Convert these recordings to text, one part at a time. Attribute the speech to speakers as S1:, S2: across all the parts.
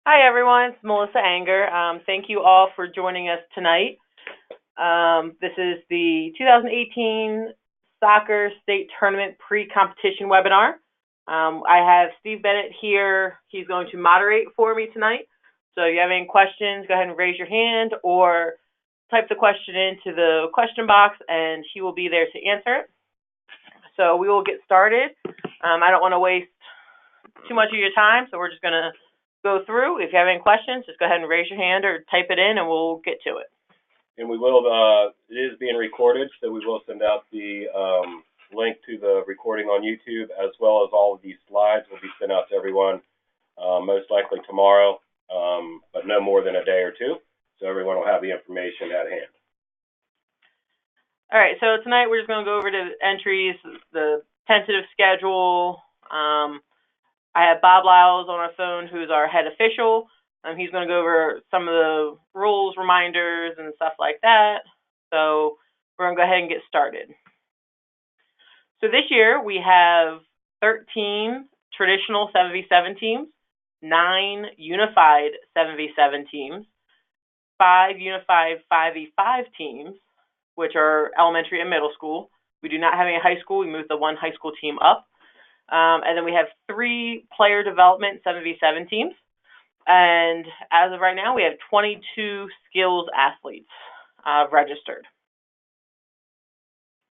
S1: Hi, everyone. It's Melissa Anger. Thank you all for joining us tonight. This is the 2018 Soccer State Tournament Pre-Competition webinar. I have Steve Bennett here. He's going to moderate for me tonight. So if you have any questions, go ahead and raise your hand or type the question into the question box, and he will be there to answer it. So we will get started. I don't want to waste too much of your time, so we're just going to go through. If you have any questions, just go ahead and raise your hand or type it in, and we'll get to it.
S2: And we will, it is being recorded, so we will send out the link to the recording on YouTube, as well as all of these slides will be sent out to everyone, most likely tomorrow, but no more than a day or two, so everyone will have the information at hand.
S1: All right, so tonight we're just going to go over the entries, the tentative schedule. I have Bob Lyles on our phone, who's our head official. He's going to go over some of the rules, reminders, and stuff like that. So we're going to go ahead and get started. So this year we have 13 traditional 7v7 teams, 9 unified 7v7 teams, 5 unified 5v5 teams, which are elementary and middle school. We do not have any high school. We moved the one high school team up. And then we have 3 player development 7v7 teams. And as of right now, we have 22 skills athletes registered.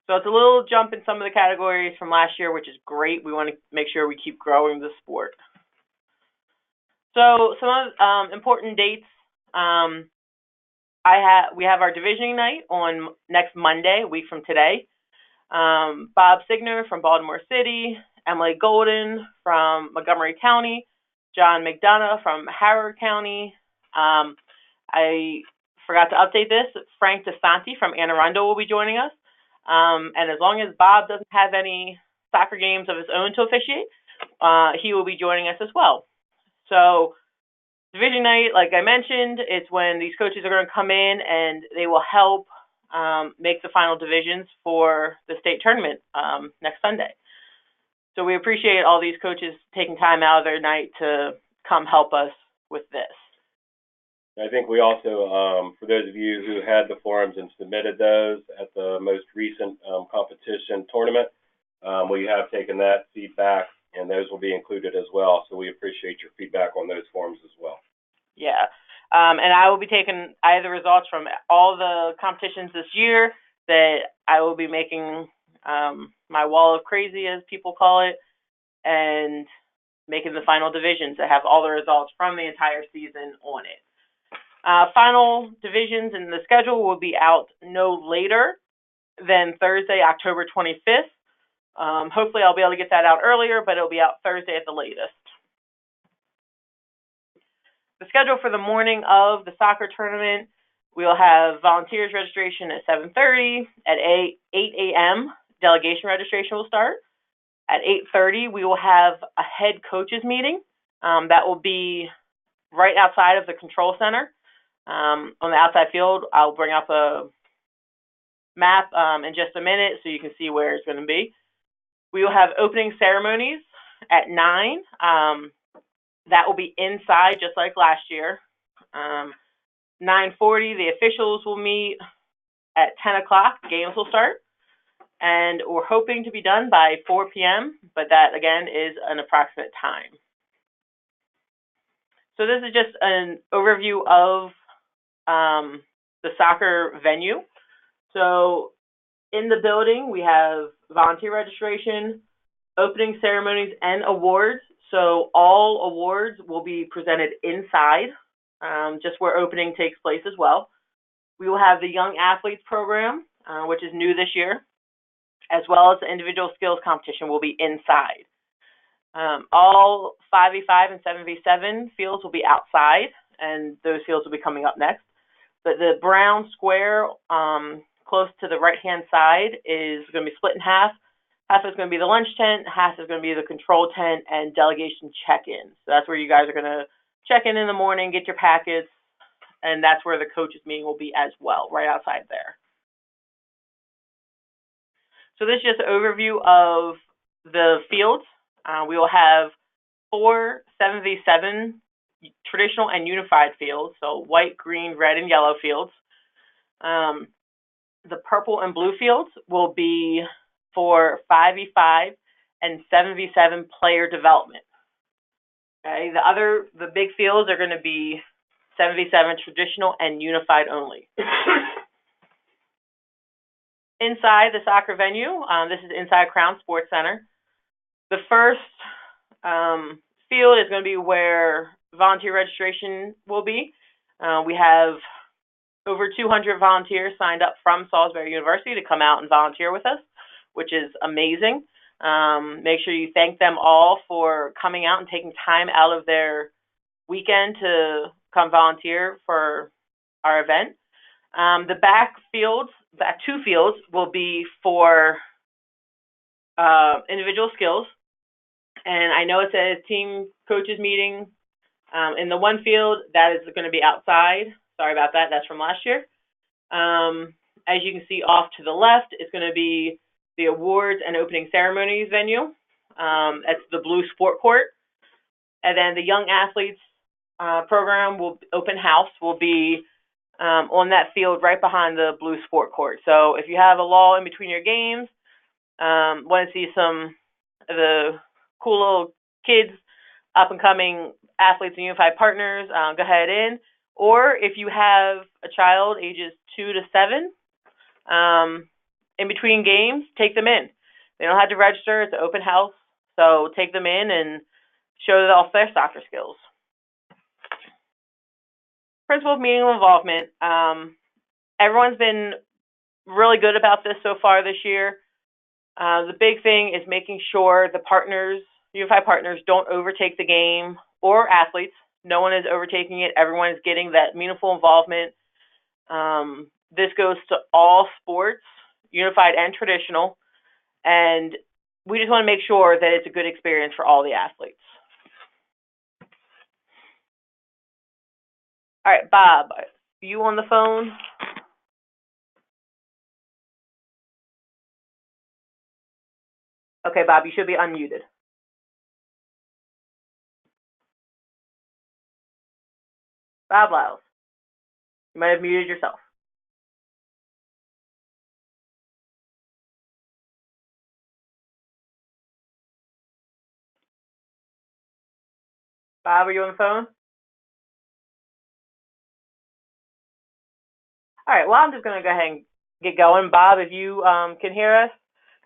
S1: So it's a little jump in some of the categories from last year, which is great. We want to make sure we keep growing the sport. So some of important dates. We have our divisioning night on next Monday, a week from today. Bob Signer from Baltimore City, Emily Golden from Montgomery County, John McDonough from Howard County. I forgot to update this. Frank DeSanti from Anne Arundel will be joining us. And as long as Bob doesn't have any soccer games of his own to officiate, he will be joining us as well. So division night, like I mentioned, it's when these coaches are going to come in and they will help make the final divisions for the state tournament next Sunday. So we appreciate all these coaches taking time out of their night to come help us with this.
S2: I think we also, for those of you who had the forums and submitted those at the most recent competition tournament, we have taken that feedback, and those will be included as well. So we appreciate your feedback on those forms as well.
S1: Yeah. And I will be taking the results from all the competitions this year that I will be making my wall of crazy, as people call it, and making the final divisions that have all the results from the entire season on it. Final divisions in the schedule will be out no later than Thursday, October 25th. Hopefully I'll be able to get that out earlier, but it'll be out Thursday at the latest. The schedule for the morning of the soccer tournament, we'll have volunteers registration at 7:30. At 8 a.m., delegation registration will start. At 8:30, we will have a head coaches meeting. That will be right outside of the control center. On the outside field, I'll bring up a map in just a minute so you can see where it's going to be. We will have opening ceremonies at 9. That will be inside, just like last year. 9:40, the officials will meet. At 10 o'clock, games will start. And we're hoping to be done by 4 p.m., but that, again, is an approximate time. So this is just an overview of the soccer venue. So in the building, we have volunteer registration, opening ceremonies, and awards. So all awards will be presented inside, just where opening takes place as well. We will have the Young Athletes program, which is new this year, as well as the individual skills competition will be inside. All 5v5 and 7v7 fields will be outside, and those fields will be coming up next. But the brown square close to the right-hand side is going to be split in half. Half is going to be the lunch tent, half is going to be the control tent and delegation check-in. So that's where you guys are going to check in the morning, get your packets, and that's where the coaches meeting will be as well, right outside there. So this is just an overview of the fields. We will have 4 7v7 traditional and unified fields, so white, green, red, and yellow fields. The purple and blue fields will be for 5v5 and 7v7 player development. Okay, the big fields are going to be 7v7 traditional and unified only. Inside the soccer venue, this is inside Crown Sports Center. The first field is going to be where volunteer registration will be. We have over 200 volunteers signed up from Salisbury University to come out and volunteer with us, which is amazing. Make sure you thank them all for coming out and taking time out of their weekend to come volunteer for our event. The back two fields will be for individual skills. And I know it says team coaches meeting. In the one field, that is going to be outside. Sorry about that. That's from last year. As you can see off to the left, it's going to be the awards and opening ceremonies venue. That's the blue sport court. And then the young athletes program open house will be on that field right behind the blue sport court. So if you have a lull in between your games, want to see some of the cool little kids, up and coming athletes and unified partners, go ahead in. Or if you have a child ages 2 to 7, in between games, take them in. They don't have to register. It's an open house. So take them in and show them off their soccer skills. Principle of meaningful involvement. Everyone's been really good about this so far this year. The big thing is making sure the partners, unified partners, don't overtake the game or athletes. No one is overtaking it. Everyone is getting that meaningful involvement. This goes to all sports, unified and traditional, and we just want to make sure that it's a good experience for all the athletes. All right, Bob, you on the phone? Okay, Bob, you should be unmuted. Bob Lyles, you might have muted yourself. Bob, are you on the phone? All right, well, I'm just going to go ahead and get going. Bob, if you can hear us,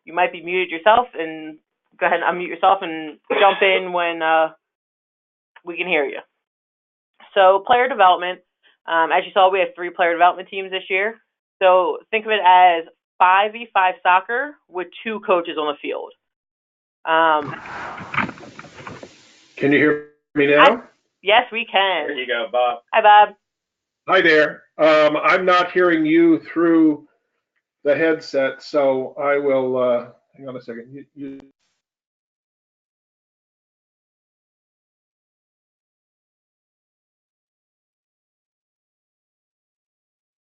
S1: you might be muted yourself, and go ahead and unmute yourself and jump in when we can hear you. So player development, as you saw, we have 3 player development teams this year. So think of it as 5v5 soccer with 2 coaches on the field.
S3: Can you hear me now?
S1: Yes, we can.
S2: There you go, Bob.
S1: Hi, Bob.
S3: Hi there. I'm not hearing you through the headset, so I will, hang on a second.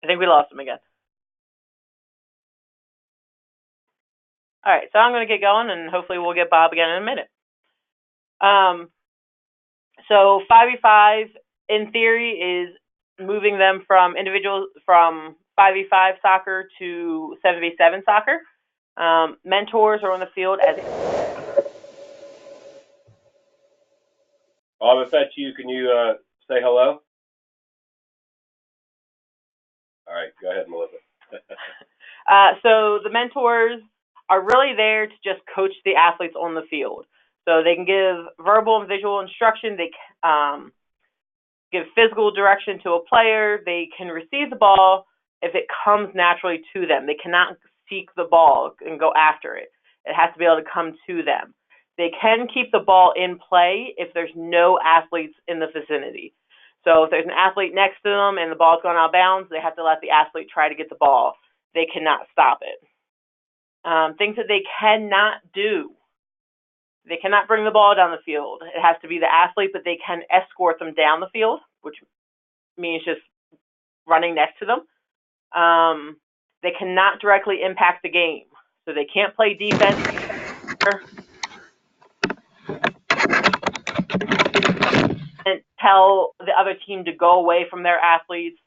S1: I think we lost him again. All right, so I'm going to get going, and hopefully we'll get Bob again in a minute. So 5v5, in theory, is moving them from 5v5 soccer to 7v7 soccer. Mentors are on the field as...
S2: Bob, if that's you, can you say hello? All right, go ahead, Melissa.
S1: So the mentors are really there to just coach the athletes on the field. So they can give verbal and visual instruction. They give physical direction to a player. They can receive the ball if it comes naturally to them. They cannot seek the ball and go after it. It has to be able to come to them. They can keep the ball in play if there's no athletes in the vicinity. So if there's an athlete next to them and the ball's going out of bounds, they have to let the athlete try to get the ball. They cannot stop it. Things that they cannot do. They cannot bring the ball down the field. It has to be the athlete, but they can escort them down the field, which means just running next to them. They cannot directly impact the game. So they can't play defense. and tell the other team to go away from their athletes.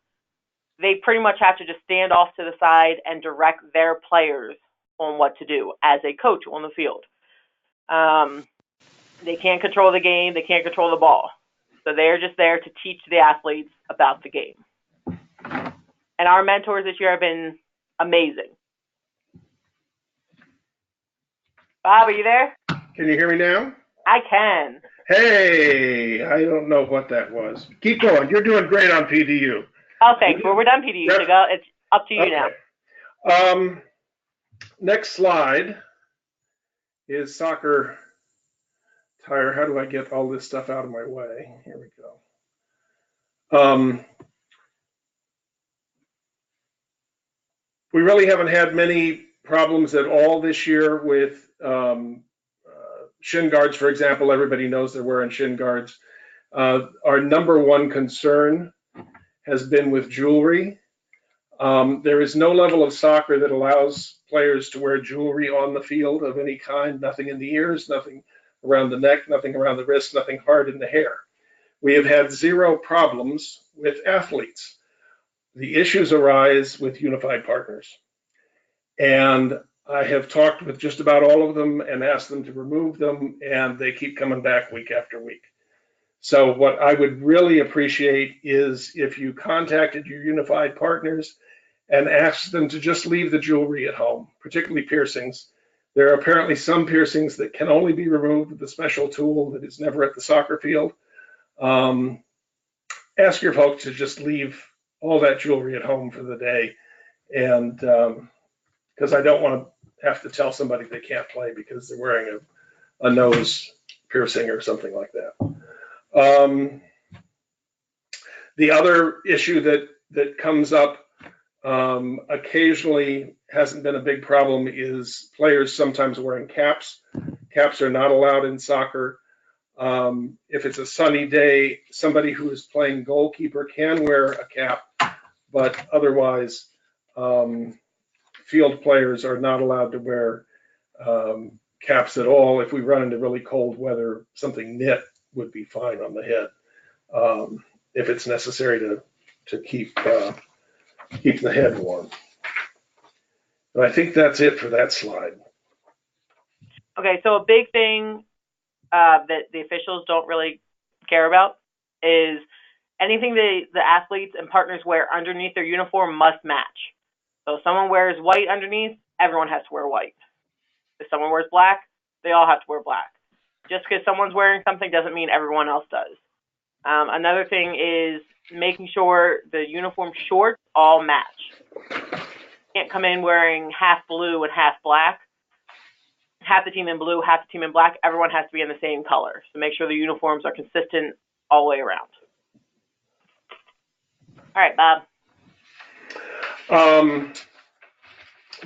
S1: They pretty much have to just stand off to the side and direct their players on what to do as a coach on the field. They can't control the game. They can't control the ball. So they're just there to teach the athletes about the game. And our mentors this year have been amazing. Bob, are you there?
S3: Can you hear me now?
S1: I can.
S3: Hey, I don't know what that was. Keep going. You're doing great on PDU.
S1: Oh, thanks. Well, we're done, PDU. So go. It's up to you now.
S3: Next slide is soccer tire. How do I get all this stuff out of my way? Here we go. We really haven't had many problems at all this year with shin guards, for example. Everybody knows they're wearing shin guards. Our number one concern has been with jewelry. There is no level of soccer that allows players to wear jewelry on the field of any kind, nothing in the ears, nothing around the neck, nothing around the wrist, nothing hard in the hair. We have had zero problems with athletes. The issues arise with unified partners. And I have talked with just about all of them and asked them to remove them, and they keep coming back week after week. So what I would really appreciate is if you contacted your unified partners and asked them to just leave the jewelry at home, particularly piercings. There are apparently some piercings that can only be removed with a special tool that is never at the soccer field. Ask your folks to just leave all that jewelry at home for the day, and because I don't want to have to tell somebody they can't play because they're wearing a nose piercing or something like that. The other issue that comes up occasionally, hasn't been a big problem, is players sometimes wearing caps. Caps are not allowed in soccer. If it's a sunny day, somebody who is playing goalkeeper can wear a cap, but otherwise, field players are not allowed to wear caps at all. If we run into really cold weather, something knit would be fine on the head if it's necessary to keep the head warm. But I think that's it for that slide.
S1: Okay, so a big thing that the officials don't really care about is anything the athletes and partners wear underneath their uniform must match. So if someone wears white underneath, everyone has to wear white. If someone wears black, they all have to wear black. Just because someone's wearing something doesn't mean everyone else does. Another thing is making sure the uniform shorts all match. You can't come in wearing half blue and half black. Half the team in blue, half the team in black. Everyone has to be in the same color. So make sure the uniforms are consistent all the way around. All right, Bob.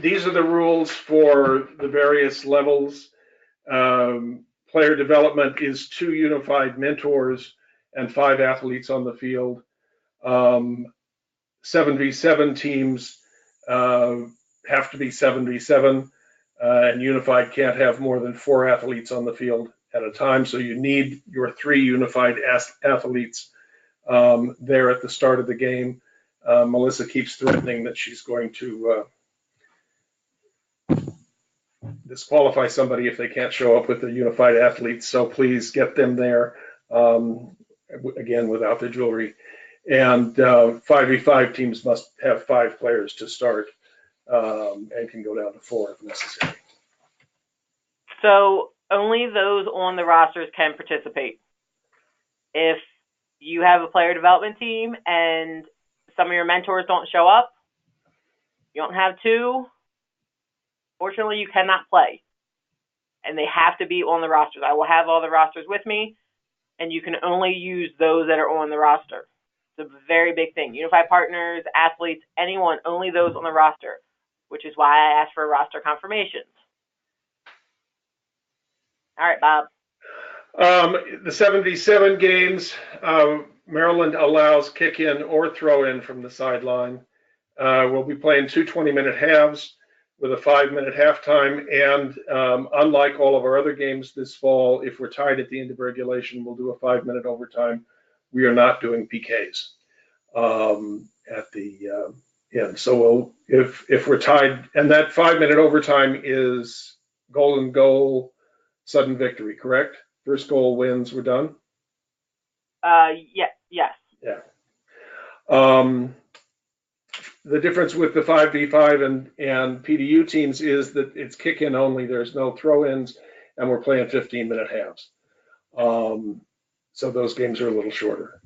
S3: These are the rules for the various levels. Player development is 2 unified mentors and 5 athletes on the field. 7v7 teams have to be 7v7, and unified can't have more than 4 athletes on the field at a time. So you need your 3 unified athletes there at the start of the game. Melissa keeps threatening that she's going to disqualify somebody if they can't show up with the unified athletes. So please get them there, again, without the jewelry. And 5v5 teams must have 5 players to start and can go down to 4 if necessary.
S1: So only those on the rosters can participate. If you have a player development team and some of your mentors don't show up, you don't have 2, fortunately you cannot play. And they have to be on the rosters. I will have all the rosters with me, and you can only use those that are on the roster. It's a very big thing. Unified partners, athletes, anyone, only those on the roster, which is why I asked for roster confirmations. All right, Bob.
S3: The 7v7 games, Maryland allows kick-in or throw-in from the sideline. We'll be playing 2 20-minute halves with a 5-minute halftime, and unlike all of our other games this fall, if we're tied at the end of regulation, we'll do a 5-minute overtime we are not doing PKs at the end. So if we're tied, and that 5-minute overtime is golden goal, sudden victory, correct? First goal wins, we're done?
S1: Yes.
S3: Yeah. The difference with the 5v5 and PDU teams is that it's kick in only. There's no throw ins, and we're playing 15-minute halves. So those games are a little shorter.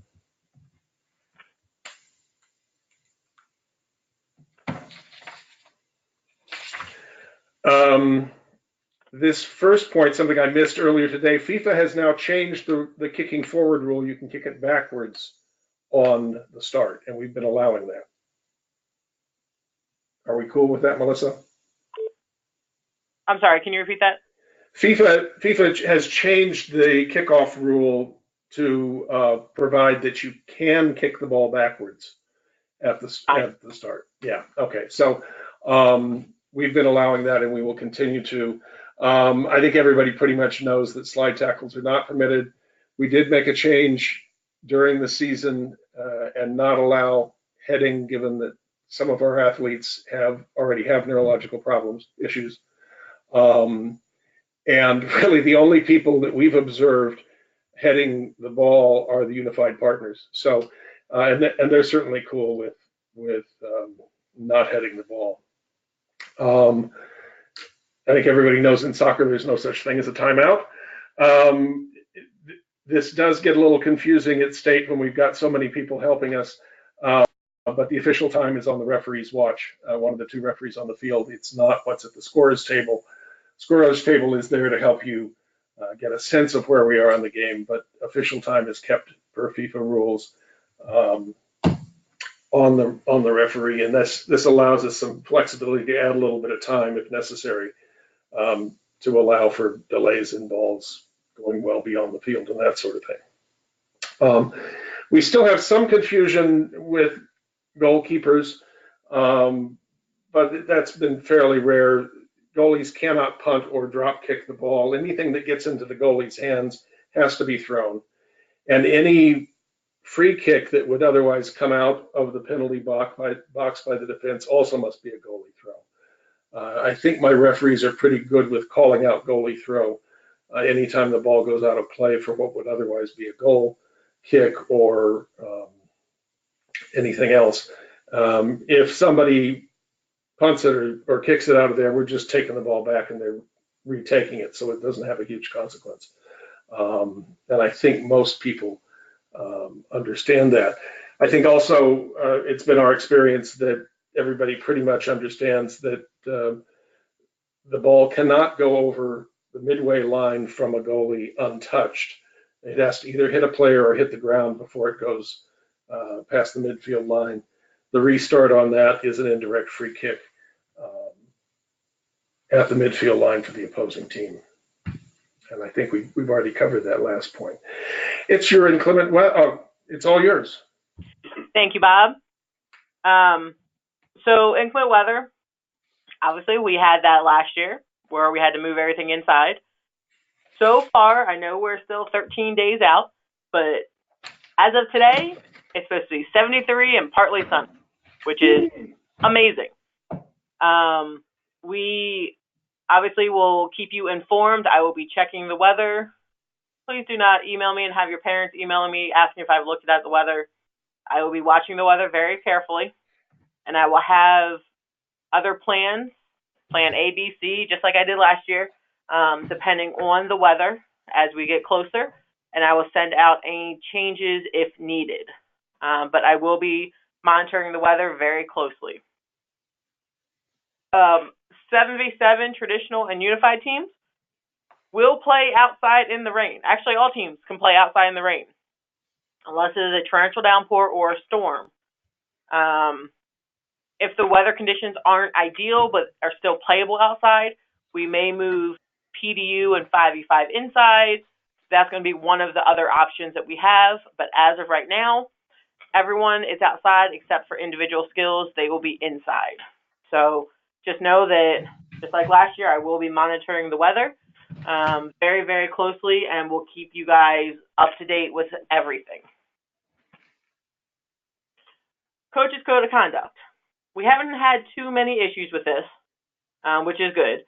S3: This first point, something I missed earlier today, FIFA has now changed the kicking forward rule. You can kick it backwards on the start, and we've been allowing that. Are we cool with that, Melissa?
S1: I'm sorry, can you repeat that?
S3: FIFA has changed the kickoff rule to provide that you can kick the ball backwards at the start. Yeah, okay. So we've been allowing that, and we will continue to. I think everybody pretty much knows that slide tackles are not permitted. We did make a change during the season and not allow heading, given that some of our athletes already have neurological issues. And really the only people that we've observed heading the ball are the unified partners. So, and they're certainly cool with not heading the ball. I think everybody knows in soccer there's no such thing as a timeout. This does get a little confusing at state when we've got so many people helping us, but the official time is on the referee's watch, one of the two referees on the field. It's not what's at the scorer's table. Scorer's table is there to help you get a sense of where we are on the game, but official time is kept per FIFA rules on the referee, and this allows us some flexibility to add a little bit of time if necessary to allow for delays in balls going well beyond the field and that sort of thing. We still have some confusion with goalkeepers, but that's been fairly rare. Goalies cannot punt or drop kick the ball. Anything that gets into the goalie's hands has to be thrown. And any free kick that would otherwise come out of the penalty box by the defense also must be a goalie throw. I think my referees are pretty good with calling out goalie throw anytime the ball goes out of play for what would otherwise be a goal kick or anything else. If somebody punts it or kicks it out of there, we're just taking the ball back and they're retaking it, so it doesn't have a huge consequence. And I think most people understand that. I think also it's been our experience that everybody pretty much understands that the ball cannot go over the midway line from a goalie untouched. It has to either hit a player or hit the ground before it goes past the midfield line. The restart on that is an indirect free kick at the midfield line for the opposing team. And I think we've already covered that last point. It's your inclement weather. It's all yours.
S1: Thank you, Bob. So inclement weather, obviously we had that last year where we had to move everything inside. So far, I know we're still 13 days out, but as of today, it's supposed to be 73 and partly sunny, which is amazing. We obviously will keep you informed. I will be checking the weather. Please do not email me and have your parents emailing me asking if I've looked at the weather. I will be watching the weather very carefully, and I will have other plans, plan A, B, C, just like I did last year, depending on the weather as we get closer, and I will send out any changes if needed. But I will be monitoring the weather very closely. 7v7 traditional and unified teams will play outside in the rain. Actually, all teams can play outside in the rain, unless it is a torrential downpour or a storm. If the weather conditions aren't ideal but are still playable outside, we may move PDU and 5v5 inside. That's going to be one of the other options that we have. But as of right now, everyone is outside except for individual skills. They will be inside. So just know that, just like last year, I will be monitoring the weather very, very closely, and we'll keep you guys up to date with everything. Coach's Code of Conduct. We haven't had too many issues with this, which is good,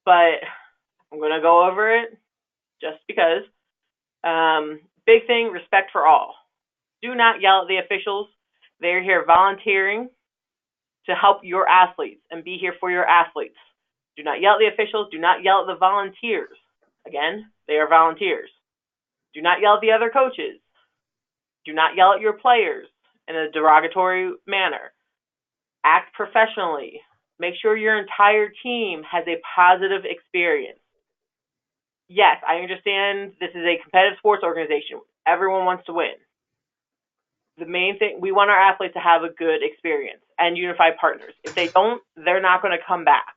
S1: but I'm going to go over it just because. Big thing, respect for all. Do not yell at the officials. They're here volunteering to help your athletes and be here for your athletes. Do not yell at the officials. Do not yell at the volunteers. Again, they are volunteers. Do not yell at the other coaches. Do not yell at your players in a derogatory manner. Act professionally. Make sure your entire team has a positive experience. Yes, I understand this is a competitive sports organization. Everyone wants to win. The main thing, we want our athletes to have a good experience and unified partners. If they don't, they're not going to come back.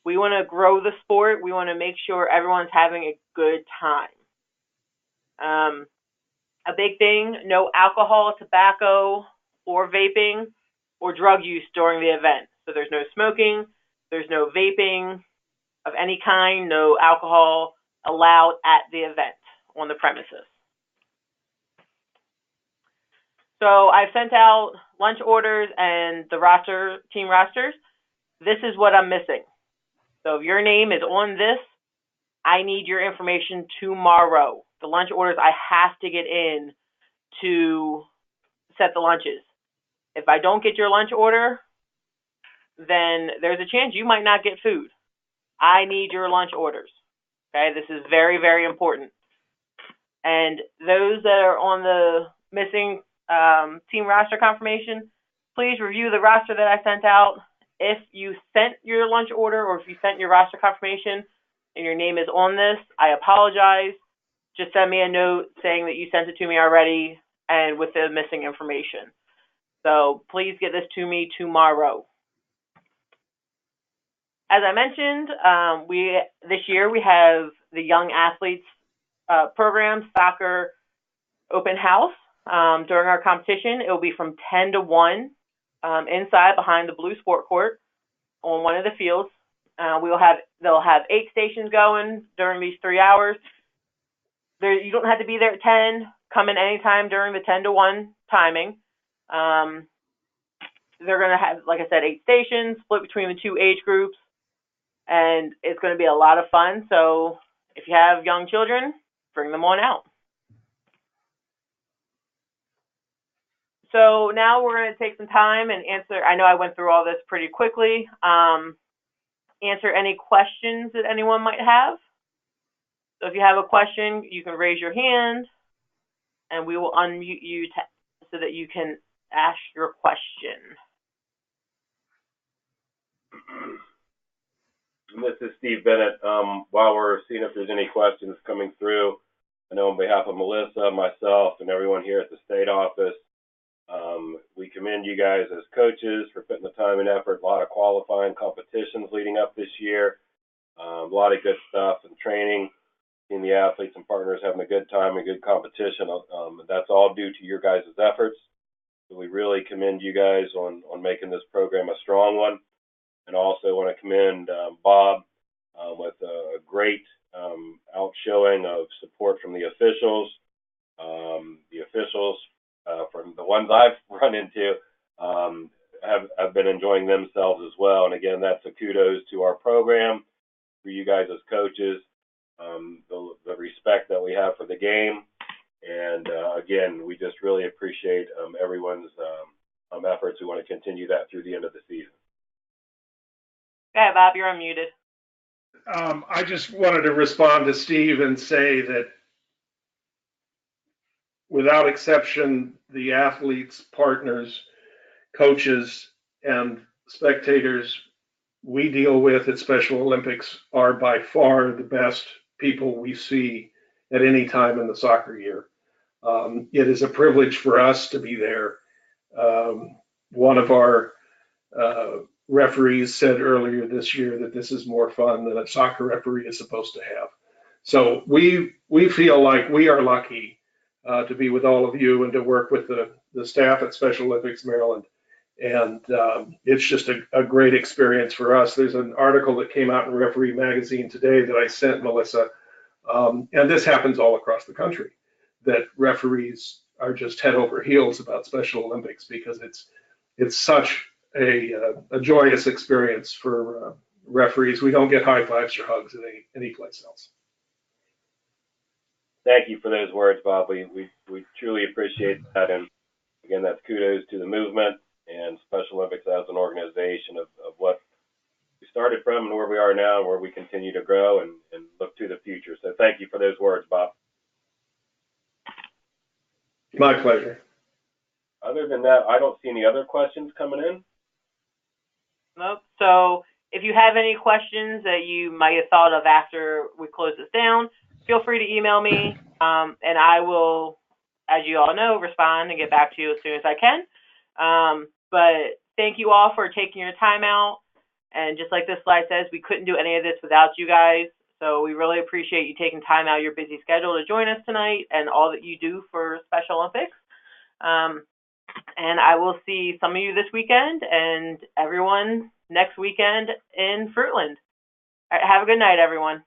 S1: We want to grow the sport. We want to make sure everyone's having a good time. A big thing, no alcohol, tobacco, or vaping, or drug use during the event. So there's no smoking, there's no vaping of any kind, no alcohol allowed at the event on the premises. So I've sent out lunch orders and the team rosters. This is what I'm missing. So if your name is on this, I need your information tomorrow. The lunch orders I have to get in to set the lunches. If I don't get your lunch order, then there's a chance you might not get food. I need your lunch orders. Okay, this is very, very important. And those that are on the missing team roster confirmation, please review the roster that I sent out. If you sent your lunch order or if you sent your roster confirmation and your name is on this, I apologize. Just send me a note saying that you sent it to me already and with the missing information. So please get this to me tomorrow. As I mentioned, this year we have the Young Athletes program, soccer open house. During our competition, it will be from 10 to 1 inside behind the blue sport court on one of the fields. They'll have 8 stations going during these 3 hours. You don't have to be there at 10. Come in anytime during the 10 to 1 timing. They're going to have, like I said, 8 stations split between the 2 age groups. And it's going to be a lot of fun. So if you have young children, bring them on out. So now we're going to take some time and answer. I know I went through all this pretty quickly. Answer any questions that anyone might have. So if you have a question, you can raise your hand and we will unmute you so that you can ask your question.
S2: This is Steve Bennett. While we're seeing if there's any questions coming through, I know on behalf of Melissa, myself, and everyone here at the state office, we commend you guys as coaches for putting the time and effort. A lot of qualifying competitions leading up this year. A lot of good stuff and training. Seeing the athletes and partners having a good time and good competition. That's all due to your guys' efforts. So we really commend you guys on making this program a strong one. And also want to commend Bob with a great outshowing of support from the officials. The officials, from the ones I've run into, have been enjoying themselves as well. And again, that's a kudos to our program, for you guys as coaches, the respect that we have for the game. And again, we just really appreciate everyone's efforts. We want to continue that through the end of the season.
S1: Yeah, Bob, you're unmuted.
S3: I just wanted to respond to Steve and say that without exception, the athletes, partners, coaches, and spectators we deal with at Special Olympics are by far the best people we see at any time in the soccer year. It is a privilege for us to be there. One of our referees said earlier this year that this is more fun than a soccer referee is supposed to have. So we feel like we are lucky to be with all of you and to work with the staff at Special Olympics Maryland. And it's just a great experience for us. There's an article that came out in Referee Magazine today that I sent Melissa, and this happens all across the country, that referees are just head over heels about Special Olympics because it's such a joyous experience for referees. We don't get high fives or hugs any place else.
S2: Thank you for those words, Bob. We truly appreciate that. And again, that's kudos to the movement and Special Olympics as an organization of what we started from and where we are now and where we continue to grow and look to the future. So thank you for those words, Bob.
S3: My pleasure.
S2: Other than that, I don't see any other questions coming in.
S1: Nope. So if you have any questions that you might have thought of after we close this down, feel free to email me, and I will, as you all know, respond and get back to you as soon as I can. But thank you all for taking your time out. And just like this slide says, we couldn't do any of this without you guys. So we really appreciate you taking time out of your busy schedule to join us tonight and all that you do for Special Olympics. And I will see some of you this weekend and everyone next weekend in Fruitland. All right, have a good night, everyone.